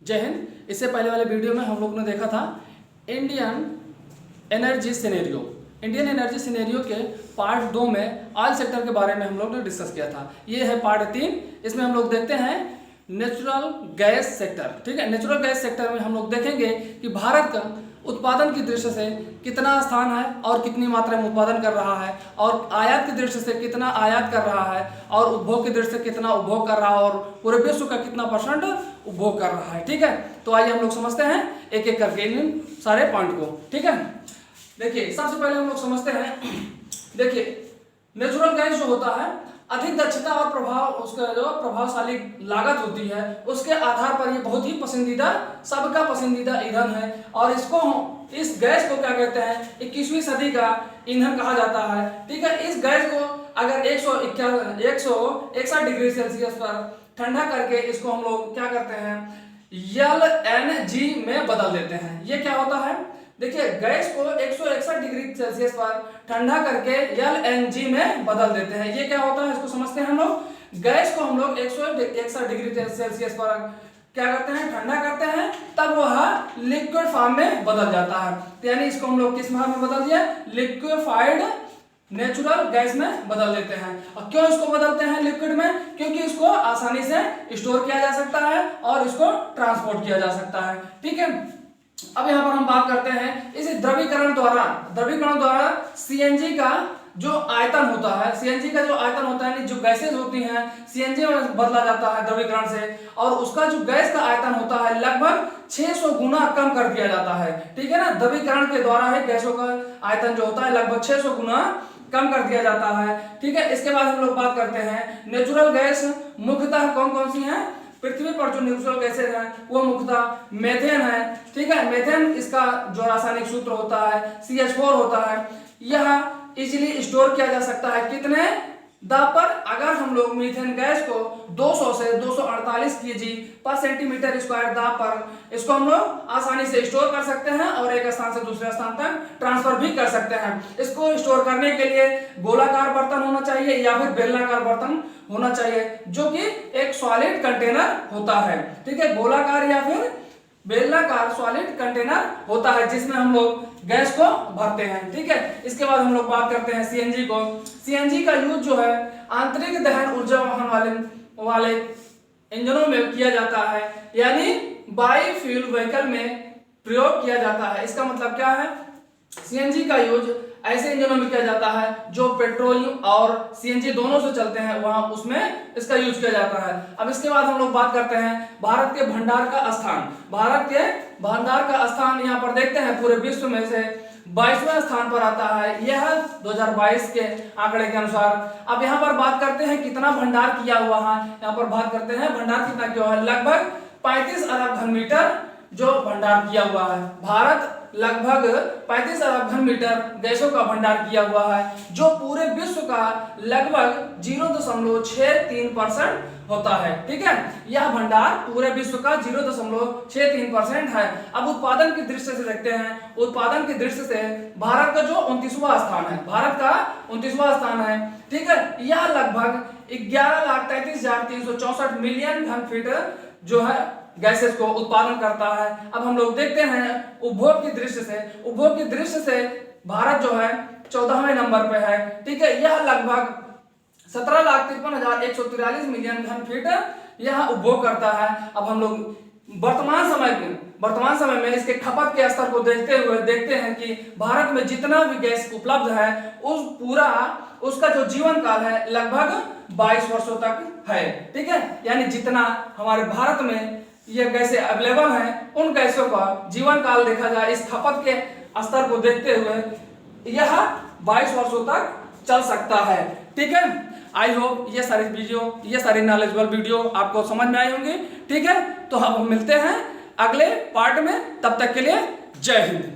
जय हिंद। इससे पहले वाले वीडियो में हम लोग ने देखा था इंडियन एनर्जी सिनेरियो के पार्ट 2 में ऑयल सेक्टर के बारे में हम लोग ने डिस्कस किया था। ये है पार्ट 3। इसमें हम लोग देखते हैं नेचुरल गैस सेक्टर। ठीक है, नेचुरल गैस सेक्टर में हम लोग देखेंगे कि भारत का उत्पादन की दृष्टि से कितना स्थान है और कितनी मात्रा में उत्पादन कर रहा है, और आयात की दृष्टि से कितना आयात कर रहा है, और उपभोग की दृष्टि से कितना उपभोग कर रहा है, और पूरे विश्व का कितना % उपभोग कर रहा है। ठीक है, तो आइए हम लोग समझते हैं एक एक करके इन सारे पॉइंट को। ठीक है, देखिए सबसे पहले हम लोग समझते हैं। देखिए नेचुरल गैस जो होता है अधिक दक्षता और प्रभाव, उसका जो प्रभावशाली लागत होती है उसके आधार पर ये बहुत ही पसंदीदा, सबका पसंदीदा ईंधन है। और इस गैस को क्या कहते हैं, 21वीं सदी का ईंधन कहा जाता है। ठीक है, इस गैस को अगर 161 डिग्री सेल्सियस पर ठंडा करके इसको हम लोग क्या करते हैं, LNG में बदल देते हैं। ये क्या होता है, देखिए गैस को 161 डिग्री सेल्सियस पर ठंडा करके LNG में बदल देते हैं। ये क्या होता है इसको समझते हैं हम लोग। गैस को हम लोग 161 डिग्री सेल्सियस पर क्या करते हैं, ठंडा करते हैं, तब वह लिक्विड फॉर्म में बदल जाता है। तो यानी इसको हम लोग किस फॉर्म में बदल दिया, लिक्विफाइड नेचुरल गैस में बदल देते हैं। और क्यों इसको बदलते हैं लिक्विड में, क्योंकि इसको आसानी से स्टोर किया जा सकता है और इसको ट्रांसपोर्ट किया जा सकता है। ठीक है, अब यहाँ पर हम बात करते हैं इस द्रवीकरण द्वारा सीएनजी का जो आयतन होता है, जो गैसेज होती हैं सीएनजी में बदला जाता है द्रवीकरण से, और उसका जो गैस का आयतन होता है लगभग 600 गुना कम कर दिया जाता है। ठीक है ना, द्रवीकरण के द्वारा है गैसों का आयतन जो होता है लगभग 600 गुना कम कर दिया जाता है। ठीक है, इसके बाद हम लोग बात करते हैं नेचुरल गैस मुख्यतः कौन कौन सी हैं। पृथ्वी पर जो नेचुरल गैसेज हैं वो मुख्यतः मेथेन है। ठीक है, मेथेन इसका जो रासायनिक सूत्र होता है CH4 होता है। यह इजीली स्टोर किया जा सकता है कितने दाब पर, अगर हम लोग मीथेन गैस को 200 से 248 kg पर सेंटीमीटर स्क्वायर दाब पर इसको हम लोग आसानी से स्टोर कर सकते हैं और एक स्थान से दूसरे स्थान तक ट्रांसफर भी कर सकते हैं। इसको स्टोर करने के लिए गोलाकार बर्तन होना चाहिए या फिर बेलनाकार बर्तन होना चाहिए, जो कि एक सॉलिड कंटेनर होता है। ठीक है, गोलाकार या फिर बेलनाकार सॉलिड कंटेनर होता है जिसमें हम लोग गैस को भरते हैं। ठीक है, इसके बाद हम लोग बात करते हैं सीएनजी को। सीएनजी का यूज जो है आंतरिक दहन ऊर्जा वाहन वाले इंजनों में किया जाता है, यानी बायोफ्यूल व्हीकल में प्रयोग किया जाता है। इसका मतलब क्या है, सीएनजी का यूज ऐसे इंजनों में किया जाता है जो पेट्रोलियम और सीएनजी दोनों से चलते हैं, वहां उसमें इसका यूज किया जाता है। अब इसके बाद हम लोग बात करते हैं भारत के भंडार का स्थान। भारत के भंडार का स्थान यहाँ पर देखते हैं पूरे विश्व में से 22वें स्थान पर आता है, यह 2022 के आंकड़े के अनुसार। अब यहाँ पर बात करते हैं कितना भंडार किया हुआ है। यहाँ पर बात करते हैं भंडार कितना किया हुआ है, लगभग 35 अरब घन मीटर जो भंडार किया हुआ है। भारत लगभग 35 अरब घन मीटर गैसों का भंडार किया हुआ है, जो पूरे विश्व का लगभग 0.63% होता है। ठीक है, यह भंडार पूरे विश्व का 0.63% है। अब उत्पादन की दृष्टि से देखते हैं, उत्पादन की दृष्टि से भारत का जो 29वां स्थान है। ठीक है, यह लगभग 11,33,364 मिलियन घन फीट जो है गैसेस को उत्पादन करता है। अब हम लोग देखते हैं उपभोग की दृष्टि से भारत जो है 14वें नंबर पे है। ठीक है, यह लगभग 17,53,143 मिलियन घन फीट यह उपभोग करता है। अब हम लोग वर्तमान समय में इसके खपत के स्तर को देखते हैं कि भारत में जितना भी गैस उपलब्ध है उसका जो जीवन काल है लगभग 22 वर्षों तक है। ठीक है, यानी जितना हमारे भारत में ये गैसें अवेलेबल हैं, उन गैसों का जीवन काल देखा जाए इस खपत के स्तर को देखते हुए यह 22 वर्षों तक चल सकता है। ठीक है, आई होप ये सारी नॉलेजेबल वीडियो आपको समझ में आई होंगी। ठीक है, तो हम मिलते हैं अगले पार्ट में, तब तक के लिए जय हिंद।